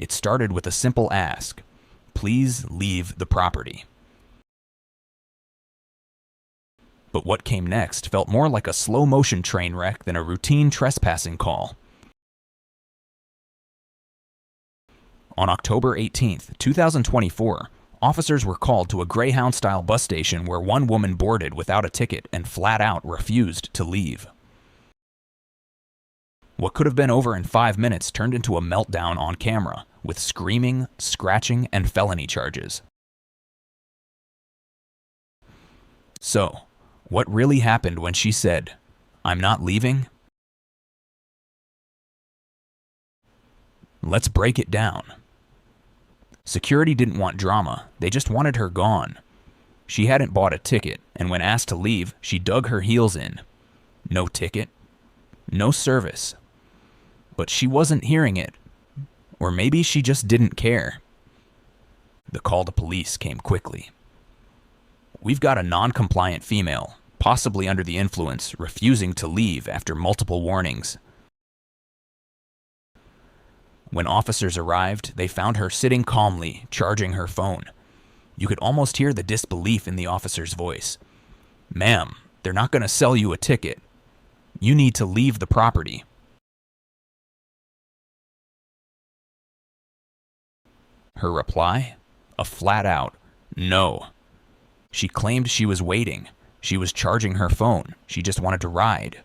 It started with a simple ask: please leave the property. But what came next felt more like a slow-motion train wreck than a routine trespassing call. On October 18th, 2024, officers were called to a Greyhound-style bus station where one woman boarded without a ticket and flat out refused to leave. What could have been over in 5 minutes turned into a meltdown on camera, with screaming, scratching, and felony charges. So, what really happened when she said, "I'm not leaving"? Let's break it down. Security didn't want drama, they just wanted her gone. She hadn't bought a ticket, and when asked to leave, she dug her heels in. No ticket, no service. But she wasn't hearing it. Or maybe she just didn't care. The call to police came quickly. "We've got a non-compliant female, possibly under the influence, refusing to leave after multiple warnings." When officers arrived, they found her sitting calmly, charging her phone. You could almost hear the disbelief in the officer's voice. "Ma'am, they're not going to sell you a ticket. You need to leave the property." Her reply? A flat-out no. She claimed she was waiting. She was charging her phone. She just wanted to ride.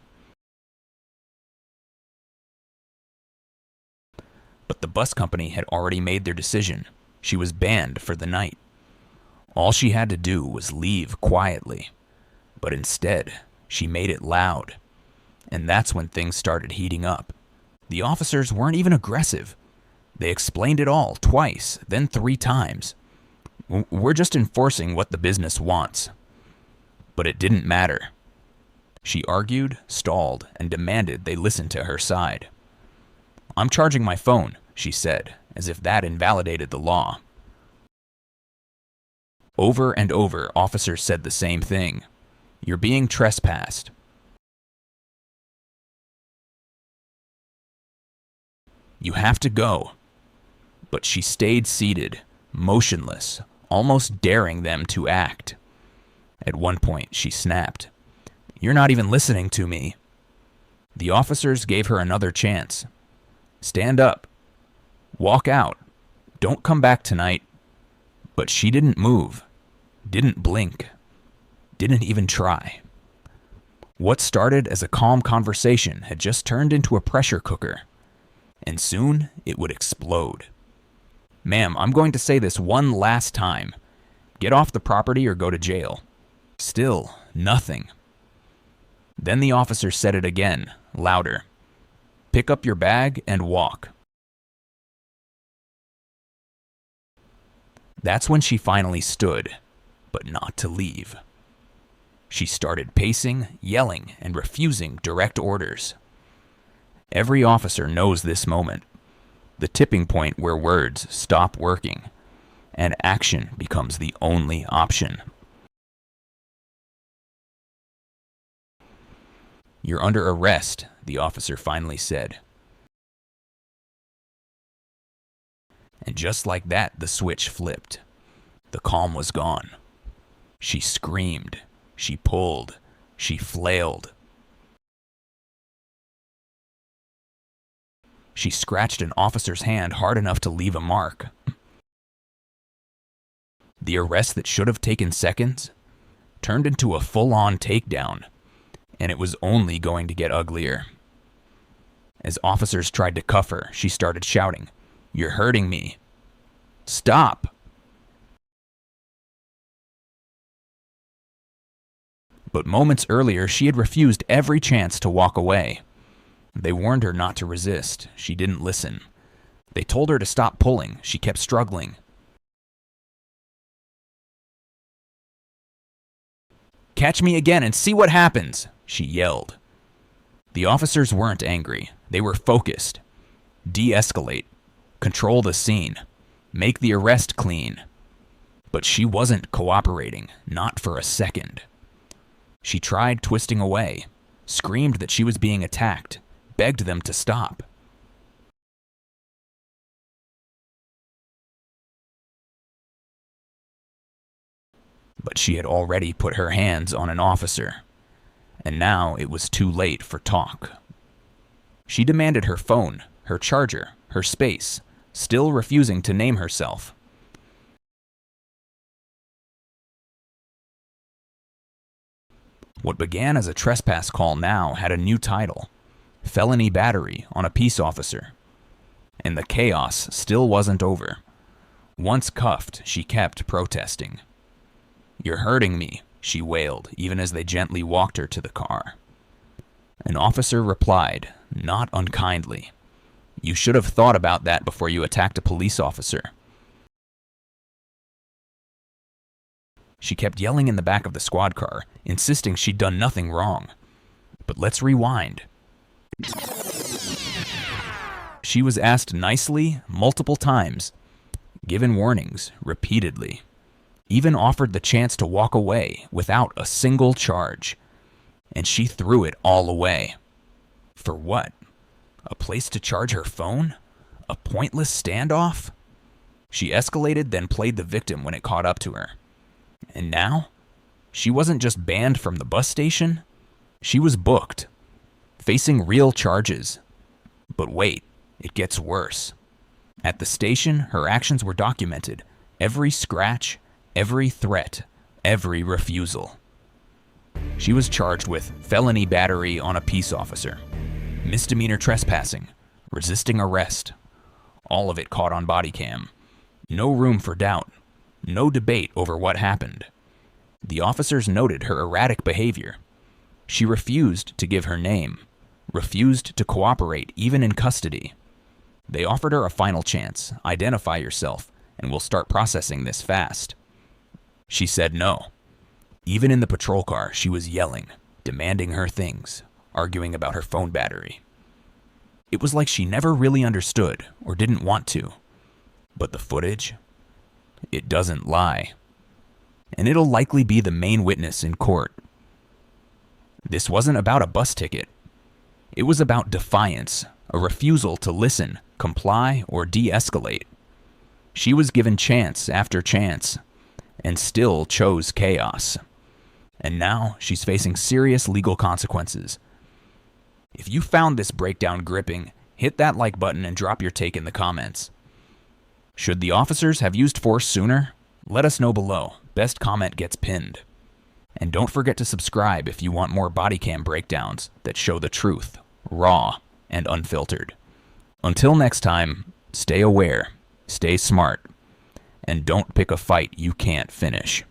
But the bus company had already made their decision. She was banned for the night. All she had to do was leave quietly. But instead, she made it loud. And that's when things started heating up. The officers weren't even aggressive. They explained it all twice, then 3 times. "We're just enforcing what the business wants." But it didn't matter. She argued, stalled, and demanded they listen to her side. "I'm charging my phone," she said, as if that invalidated the law. Over and over, officers said the same thing. "You're being trespassed." "You have to go." But she stayed seated, motionless, almost daring them to act. At one point, she snapped, "You're not even listening to me." The officers gave her another chance. "Stand up. Walk out. Don't come back tonight." But she didn't move, didn't blink, didn't even try. What started as a calm conversation had just turned into a pressure cooker. And soon, it would explode. "Ma'am, I'm going to say this one last time. Get off the property or go to jail." Still, nothing. Then the officer said it again, louder. "Pick up your bag and walk." That's when she finally stood, but not to leave. She started pacing, yelling, and refusing direct orders. Every officer knows this moment, the tipping point where words stop working, and action becomes the only option. "You're under arrest," the officer finally said. And just like that, the switch flipped. The calm was gone. She screamed, she pulled, she flailed. She scratched an officer's hand hard enough to leave a mark. The arrest that should have taken seconds turned into a full-on takedown, and it was only going to get uglier. As officers tried to cuff her, she started shouting, "You're hurting me. Stop!" But moments earlier, she had refused every chance to walk away. They warned her not to resist. She didn't listen. They told her to stop pulling. She kept struggling. "Catch me again and see what happens," she yelled. The officers weren't angry. They were focused. De-escalate. Control the scene. Make the arrest clean. But she wasn't cooperating, not for a second. She tried twisting away, screamed that she was being attacked, begged them to stop. But she had already put her hands on an officer, and now it was too late for talk. She demanded her phone, her charger, her space, still refusing to name herself. What began as a trespass call now had a new title: felony battery on a peace officer. And the chaos still wasn't over. Once cuffed, she kept protesting. "You're hurting me," she wailed, even as they gently walked her to the car. An officer replied, not unkindly, "You should have thought about that before you attacked a police officer." She kept yelling in the back of the squad car, insisting she'd done nothing wrong. But let's rewind. She was asked nicely multiple times, given warnings repeatedly, even offered the chance to walk away without a single charge. And she threw it all away. For what? A place to charge her phone? A pointless standoff? She escalated, then played the victim when it caught up to her. And now? She wasn't just banned from the bus station. She was booked, facing real charges. But wait, it gets worse. At the station, her actions were documented. Every scratch, every threat, every refusal. She was charged with felony battery on a peace officer, misdemeanor trespassing, resisting arrest. All of it caught on body cam. No room for doubt. No debate over what happened. The officers noted her erratic behavior. She refused to give her name, refused to cooperate even in custody. They offered her a final chance: identify yourself, and we'll start processing this fast. She said no. Even in the patrol car, she was yelling, demanding her things, arguing about her phone battery. It was like she never really understood or didn't want to. But the footage? It doesn't lie. And it'll likely be the main witness in court. This wasn't about a bus ticket. It was about defiance, a refusal to listen, comply, or de-escalate. She was given chance after chance, and still chose chaos. And now she's facing serious legal consequences. If you found this breakdown gripping, hit that like button and drop your take in the comments. Should the officers have used force sooner? Let us know below. Best comment gets pinned. And don't forget to subscribe if you want more body cam breakdowns that show the truth, raw and unfiltered. Until next time, stay aware, stay smart, and don't pick a fight you can't finish.